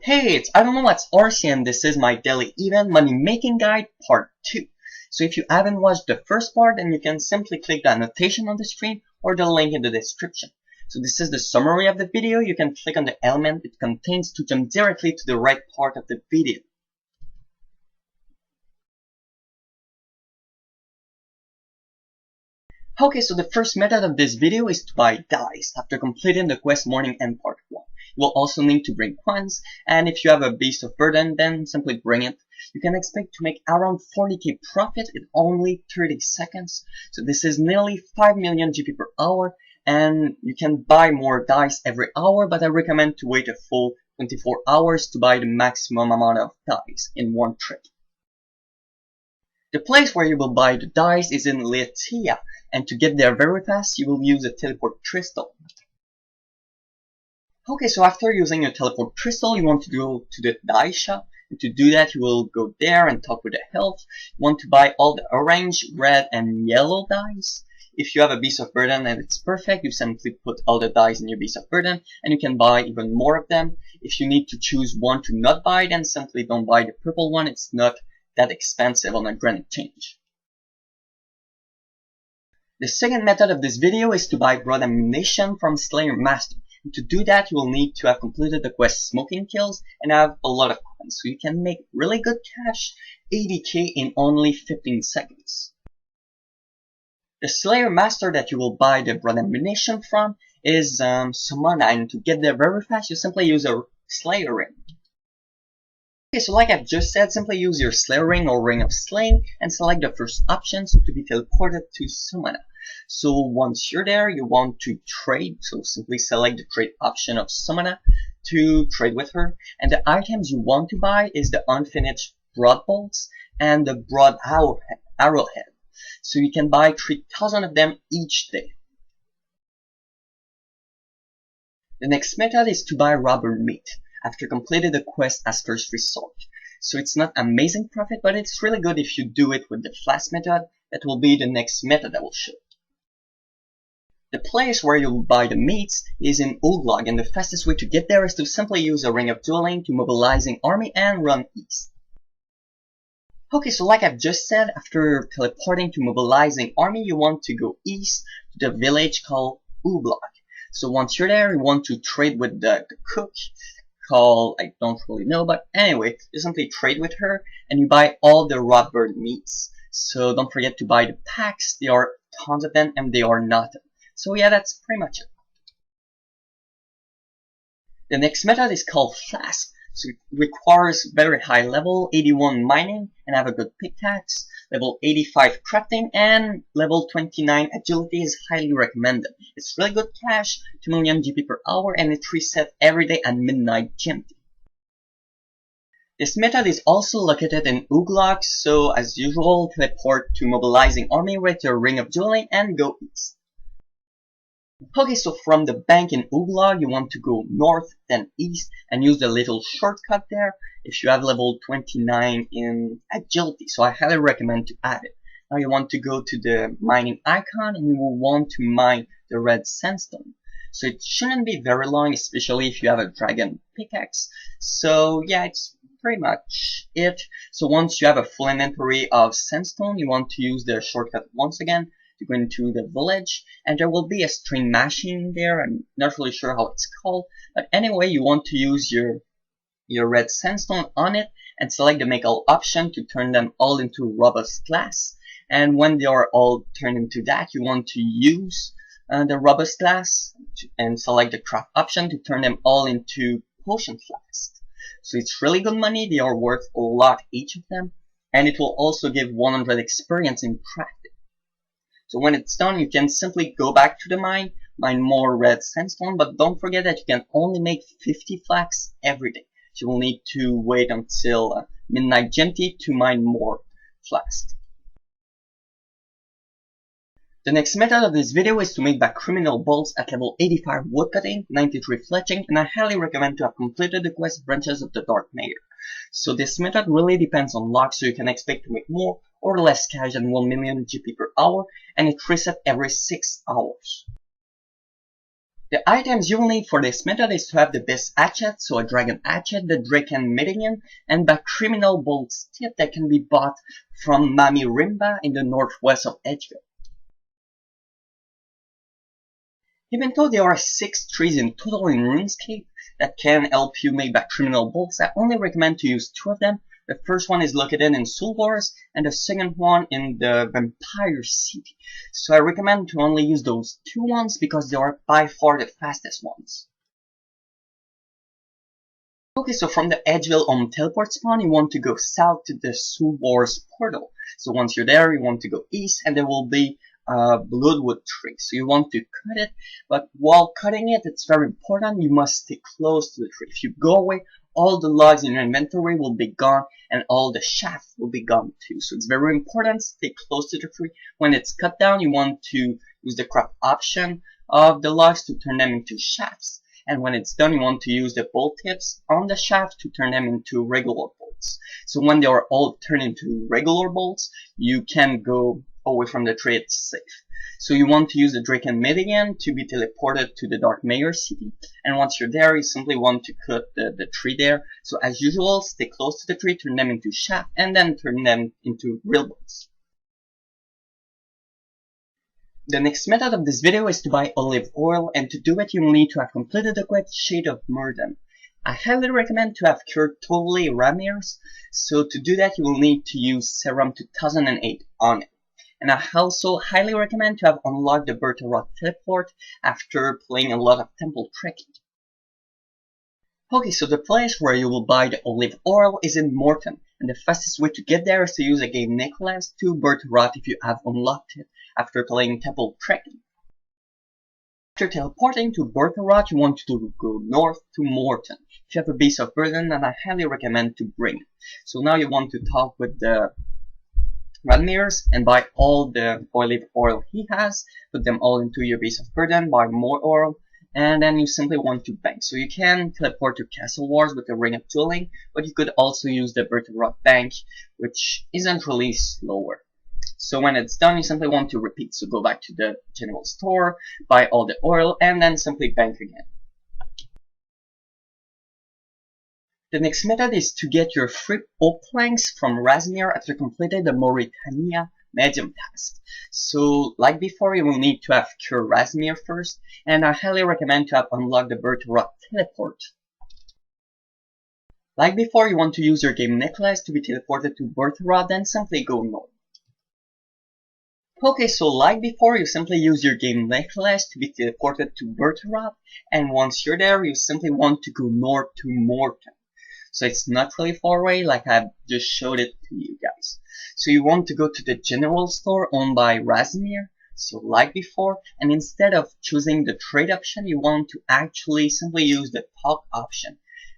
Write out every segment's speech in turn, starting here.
Hey, it's IdkWhatsRc and this is my daily event money making guide part 2. So if you haven't watched the first part, then you can simply click the annotation on the screen or the link in the description. So this is the summary of the video. You can click on the element it contains to jump directly to the right part of the video. Okay, so the first method of this video is to buy dice after completing the quest morning end part 1. You will also need to bring coins, and if you have a beast of burden, then simply bring it. You can expect to make around 40k profit in only 30 seconds. So this is nearly 5 million GP per hour, and you can buy more dice every hour, but I recommend to wait a full 24 hours to buy the maximum amount of dice in one trip. The place where you will buy the dice is in Lithia, and to get there very fast, you will use a teleport crystal. Okay, so after using your teleport crystal, you want to go to the dice shop, and to do that, you will go there and talk with the help. You want to buy all the orange, red, and yellow dice. If you have a beast of burden and it's perfect, you simply put all the dice in your beast of burden, and you can buy even more of them. If you need to choose one to not buy, then simply don't buy the purple one. It's not that expensive on a grand exchange. The second method of this video is to buy broad ammunition from Slayer Master. And to do that, you will need to have completed the quest Smoking Kills and have a lot of coins, so you can make really good cash, 80k in only 15 seconds. The Slayer Master that you will buy the broad ammunition from is Samana, and to get there very fast, you simply use a Slayer Ring. Okay, so like I've just said, simply use your Slayer Ring or Ring of Slaying and select the first option to be teleported to Samana. So once you're there, you want to trade, so simply select the trade option of Samana to trade with her. And the items you want to buy is the unfinished broad bolts and the broad arrowhead. So you can buy 3,000 of them each day. The next method is to buy robber meat after completing the quest as first resort. So it's not amazing profit, but it's really good if you do it with the Flask method. That will be the next method I will show. The place where you'll buy the meats is in Obli, and the fastest way to get there is to simply use a ring of dueling to mobilizing army and run east. Okay, so like I've just said, after teleporting to mobilizing army, you want to go east to the village called Obli. So once you're there, you want to trade with the cook called, I don't really know, but anyway, you simply trade with her and you buy all the raw bird meats. So don't forget to buy the packs. There are tons of them and they are nothing. So yeah, that's pretty much it. The next method is called Flask. So it requires very high level 81 mining and have a good pickaxe, level 85 crafting, and level 29 agility is highly recommended. It's really good cash, 2 million GP per hour, and it resets every day at midnight GMT. This method is also located in Obli, so as usual, teleport to mobilizing army with your ring of dueling and go east. Okay, so from the bank in Obli, you want to go north, then east, and use the little shortcut there if you have level 29 in agility, so I highly recommend to add it. Now you want to go to the mining icon, and you will want to mine the red sandstone. So it shouldn't be very long, especially if you have a dragon pickaxe. So yeah, it's pretty much it. So once you have a full inventory of sandstone, you want to use the shortcut once again to go into the village, and there will be a string machine there. I'm not really sure how it's called, but anyway, you want to use your red sandstone on it and select the make all option to turn them all into robust glass. And when they are all turned into that, you want to use the robust glass and select the craft option to turn them all into potion flasks. So it's really good money. They are worth a lot each of them, and it will also give 100 experience in crafting. So when it's done, you can simply go back to the mine more red sandstone, but don't forget that you can only make 50 flax every day. So you will need to wait until midnight GMT to mine more flax. The next method of this video is to make Bakriminal Bolts at level 85 woodcutting, 93 fletching, and I highly recommend to have completed the quest Branches of the Dark Mayor. So this method really depends on luck, so you can expect to make more or less cash than 1 million GP per hour, and it resets every 6 hours. The items you will need for this method is to have the best hatchet, so a dragon hatchet, the Draken Midian, and Bakriminal Bolts tip that can be bought from Mami Rimba in the northwest of Edgeville. Even though there are 6 trees in total in RuneScape that can help you make Bakriminal Bolts, I only recommend to use 2 of them. The first one is located in Soul Wars, and the second one in the Vampire City. So I recommend to only use those 2 ones because they are by far the fastest ones. Okay, so from the Edgeville teleport spawn, you want to go south to the Soul Wars portal. So once you're there, you want to go east, and there will be a bloodwood tree. So you want to cut it, but while cutting it, it's very important, you must stay close to the tree. If you go away, all the logs in your inventory will be gone, and all the shaft will be gone too. So it's very important, stay close to the tree. When it's cut down, you want to use the craft option of the logs to turn them into shafts. And when it's done, you want to use the bolt tips on the shaft to turn them into regular bolts. So when they are all turned into regular bolts, you can go away from the tree, it's safe. So you want to use the Draken Midian to be teleported to the Dark Mayor City. And once you're there, you simply want to cut the tree there. So as usual, stay close to the tree, turn them into shaft, and then turn them into real bolts. The next method of this video is to buy olive oil, and to do it you will need to have completed the quest Shade of Murden. I highly recommend to have cured totally Ramirs, so to do that you will need to use Serum 2008 on it. And I also highly recommend to have unlocked the Bertha Rock teleport after playing a lot of temple trekking. Okay, so the place where you will buy the olive oil is in Morton, and the fastest way to get there is to use a game necklace to Bertha Rock if you have unlocked it after playing temple trekking. After teleporting to Bertha Rock, you want to go north to Morton. If you have a Beast of Burden, then I highly recommend to bring it. So now you want to talk with the Radmirs and buy all the olive oil he has, put them all into your Beast of Burden, buy more oil, and then you simply want to bank. So you can teleport to Castle Wars with the Ring of Dueling, but you could also use the Bertha Rock Bank, which isn't really slower. So when it's done, you simply want to repeat. So go back to the general store, buy all the oil, and then simply bank again. The next method is to get your free oak planks from Razmir after completing the Mauritania medium task. So like before, you will need to have cured Razmir first, and I highly recommend to have unlocked the Bertha Rock teleport. Like before, you want to use your game necklace to be teleported to Bertha Rock, then simply go north. Okay, so like before, you simply use your game necklace to be teleported to Bertha Rock, and once you're there, you simply want to go north to Morton. So it's not really far away, like I just showed it to you guys. So you want to go to the general store owned by Razmir, so like before, and instead of choosing the trade option, you want to actually simply use the talk option.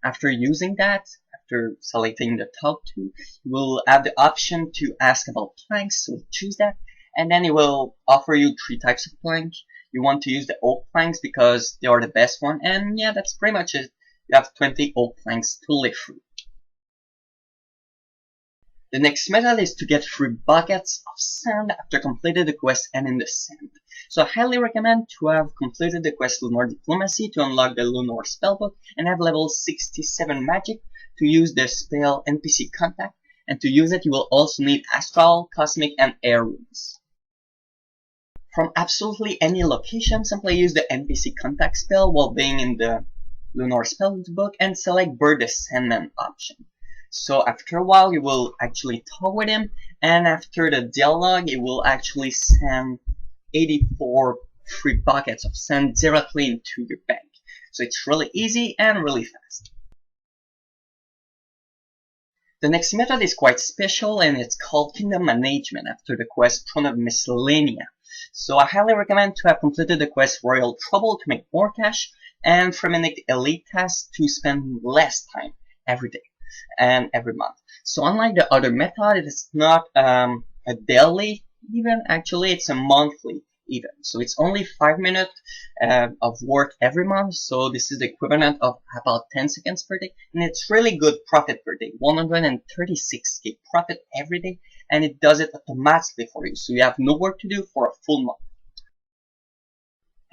After using that, after selecting the talk to, you will have the option to ask about planks, so choose that, and then it will offer you 3 types of plank. You want to use the oak planks because they are the best one, and yeah, that's pretty much it. You have 20 oak planks to live through. The next method is to get 3 buckets of sand after completing the quest and in the sand. So I highly recommend to have completed the quest Lunar Diplomacy to unlock the Lunar Spellbook and have level 67 magic to use the spell NPC Contact, and to use it you will also need Astral, Cosmic, and Air runes. From absolutely any location, simply use the NPC Contact spell while being in the Lunar Spellbook and select Bird the Sandman option. So after a while you will actually talk with him, and after the dialogue it will actually send 84 free buckets of sand directly into your bank. So it's really easy and really fast. The next method is quite special and it's called Kingdom Management after the quest Throne of Miscellanea. So I highly recommend to have completed the quest Royal Trouble to make more cash, and Fremennic Elite Task to spend less time every day and every month. So unlike the other method, it is not a daily event, actually it's a monthly event. So it's only 5 minutes of work every month, so this is the equivalent of about 10 seconds per day, and it's really good profit per day, 136k profit every day, and it does it automatically for you, so you have no work to do for a full month.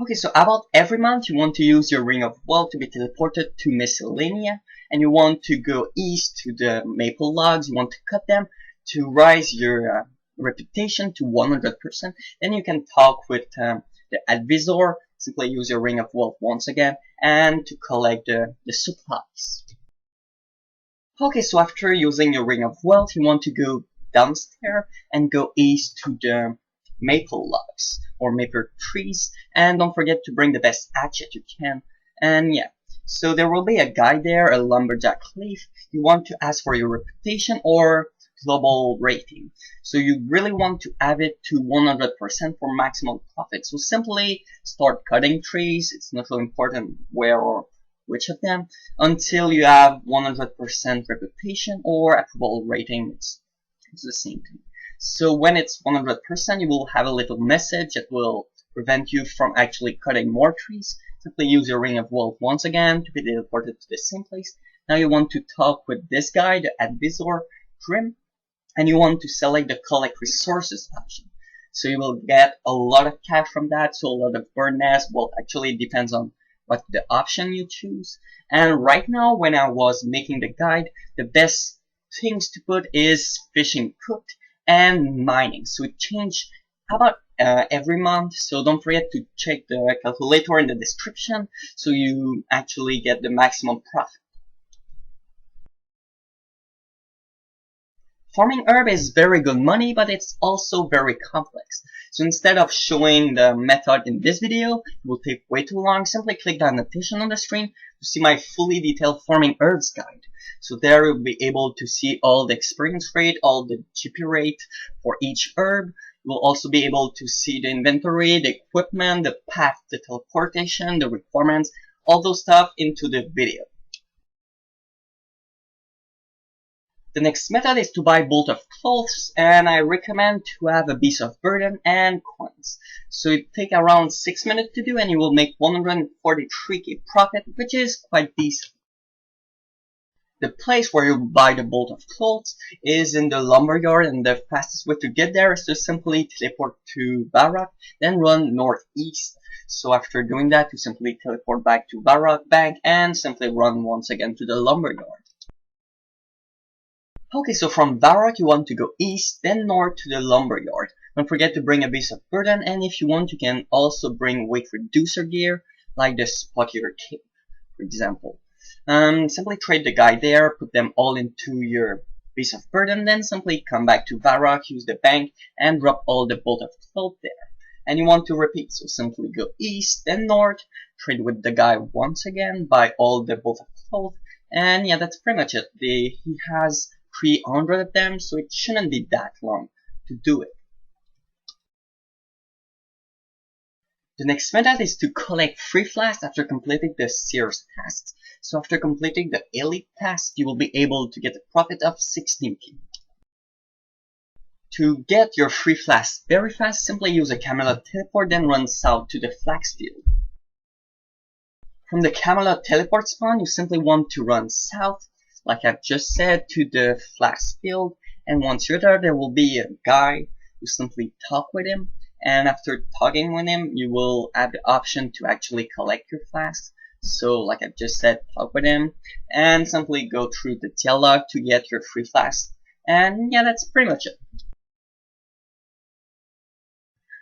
Okay, so about every month you want to use your Ring of Wealth to be teleported to Miscellanea, and you want to go east to the maple logs, you want to cut them to rise your reputation to 100%. Then you can talk with the advisor, simply use your Ring of Wealth once again, and to collect the supplies. Okay, so after using your Ring of Wealth, you want to go downstairs and go east to the maple logs or maple trees, and don't forget to bring the best hatchet you can. And yeah, so there will be a guy there, a lumberjack leaf. You want to ask for your reputation or global rating. So you really want to have it to 100% for maximum profit. So simply start cutting trees. It's not really important where or which of them until you have 100% reputation or approval rating. It's the same thing. So when it's 100%, you will have a little message that will prevent you from actually cutting more trees. Simply use your Ring of Wealth once again to be teleported to the same place. Now you want to talk with this guy, the advisor, Grim, and you want to select the Collect Resources option. So you will get a lot of cash from that, so a lot of bird nests. Well, actually it depends on what the option you choose. And right now, when I was making the guide, the best things to put is fishing cooked and mining. So it changes about every month, so don't forget to check the calculator in the description so you actually get the maximum profit. Farming herb is very good money, but it's also very complex. So instead of showing the method in this video, it will take way too long. Simply click the annotation on the screen to see my fully detailed farming herbs guide. So there you'll be able to see all the experience rate, all the GP rate for each herb. You will also be able to see the inventory, the equipment, the path, the teleportation, the requirements, all those stuff into the video. The next method is to buy bolt of clothes, and I recommend to have a beast of burden and coins. So it takes around 6 minutes to do, and you will make 143k profit, which is quite decent. The place where you buy the bolt of clothes is in the lumberyard, and the fastest way to get there is to simply teleport to Barak, then run northeast. So after doing that, you simply teleport back to Barak Bank and simply run once again to the lumberyard. Okay, so from Barak you want to go east, then north to the lumberyard. Don't forget to bring a beast of burden, and if you want, you can also bring weight reducer gear, like the spottier cape, for example. Simply trade the guy there, put them all into your beast of burden, then simply come back to Barak, use the bank, and drop all the bolt of cloth there. And you want to repeat, so simply go east, then north, trade with the guy once again, buy all the bolt of cloth, and yeah, that's pretty much it. He has 300 of them, so it shouldn't be that long to do it. The next method is to collect free flasks after completing the Sears tasks. So after completing the Elite task, you will be able to get a profit of 16k. To get your free flasks very fast, simply use a Camelot teleport, then run south to the Flax field. From the Camelot teleport spawn, you simply want to run south, like I've just said, to the Flax field, and once you're there, there will be a guy. You simply talk with him, and after talking with him, you will have the option to actually collect your flasks. So like I've just said, talk with him, and simply go through the dialogue to get your free flasks. And yeah, that's pretty much it.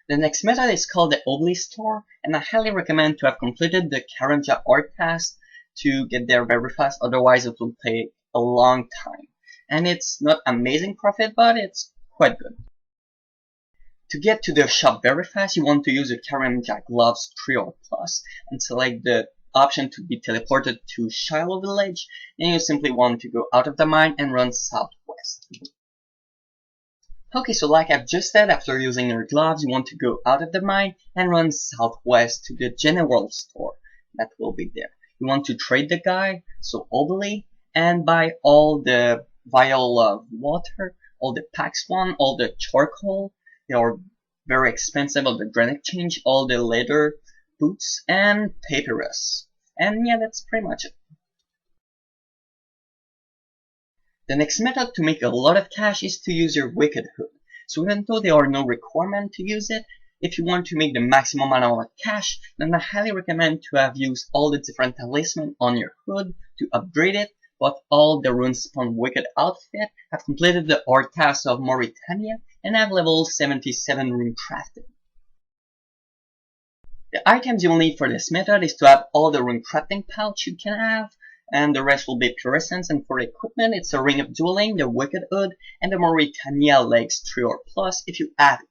The next method is called the Obli Store, and I highly recommend to have completed the Karanja art task to get there very fast, otherwise it will take a long time. And it's not amazing profit, but it's quite good. To get to the shop very fast, you want to use the Karanja gloves 3 or plus and select the option to be teleported to Shiloh village, and you simply want to go out of the mine and run southwest. Okay, so like I've just said, after using your gloves, you want to go out of the mine and run southwest to the general store. That will be there. You want to trade the guy, so Obli, and buy all the vial of water, all the packs one, all the charcoal. They are very expensive, all the granite change, all the leather boots, and papyrus. And yeah, that's pretty much it. The next method to make a lot of cash is to use your Wicked Hood. So even though there are no requirement to use it, If you want to make the maximum amount of cash, then I highly recommend to have used all the different talismans on your hood to upgrade it, but all the runes spawn wicked outfit, have completed the art task of Mauritania, and have level 77 rune crafted. The items you will need for this method is to have all the rune crafting pouch you can have, and the rest will be pure essence. And for the equipment, it's a ring of dueling, the wicked hood, and the Mauritania legs 3 or plus if you have it.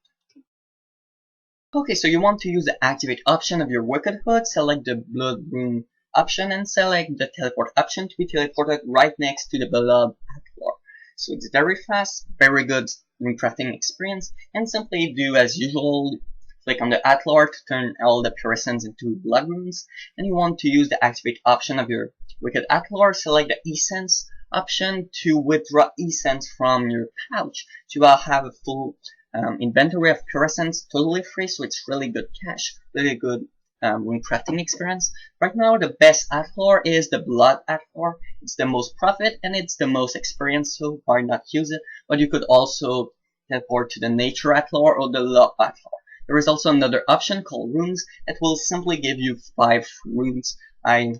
Okay, so you want to use the activate option of your wicked hood, select the blood rune option and select the teleport option to be teleported right next to the beloved Athlor. So it's very fast, very good rune crafting experience, and simply do as usual. Click on the Athlor to turn all the pure essence into blood runes, and you want to use the activate option of your wicked Athlor. Select the essence option to withdraw essence from your pouch. So you will have a full inventory of pure essence totally free, so it's really good cash, really good rune crafting experience. Right now the best Athlor is the blood Athlor. It's the most profit and it's the most experience, so why not use it? But you could also teleport to the nature Athlor or the law Athlor. There is also another option called runes that will simply give you 5 runes. I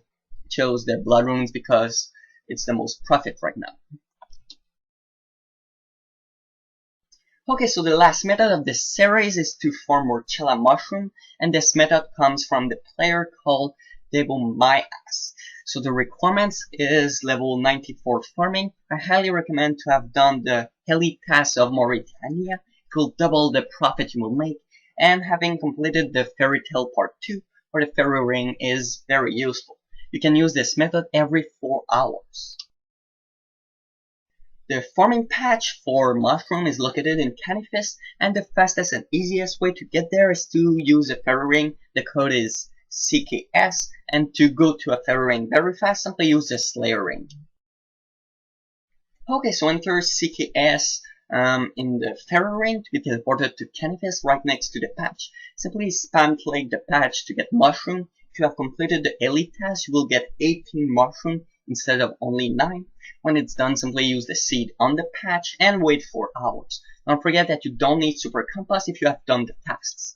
chose the blood runes because it's the most profit right now. Okay, so the last method of this series is to farm Morchella Mushroom, and this method comes from the player called Debo-My-Ass. So the requirements is level 94 farming. I highly recommend to have done the Elite Task of Mauritania. It will double the profit you will make, and having completed the Fairy Tale Part 2 or the Fairy Ring is very useful. You can use this method every 4 hours. The farming patch for mushroom is located in Canifis, and the fastest and easiest way to get there is to use a fairy ring. The code is CKS, and to go to a fairy ring very fast, simply use the Slayer ring. Okay, so enter CKS in the fairy ring to be teleported to Canifis right next to the patch. Simply spam click the patch to get mushroom. If you have completed the elite task, you will get 18 mushroom instead of only 9. When it's done, simply use the seed on the patch and wait 4 hours. Don't forget that you don't need super compost if you have done the tasks.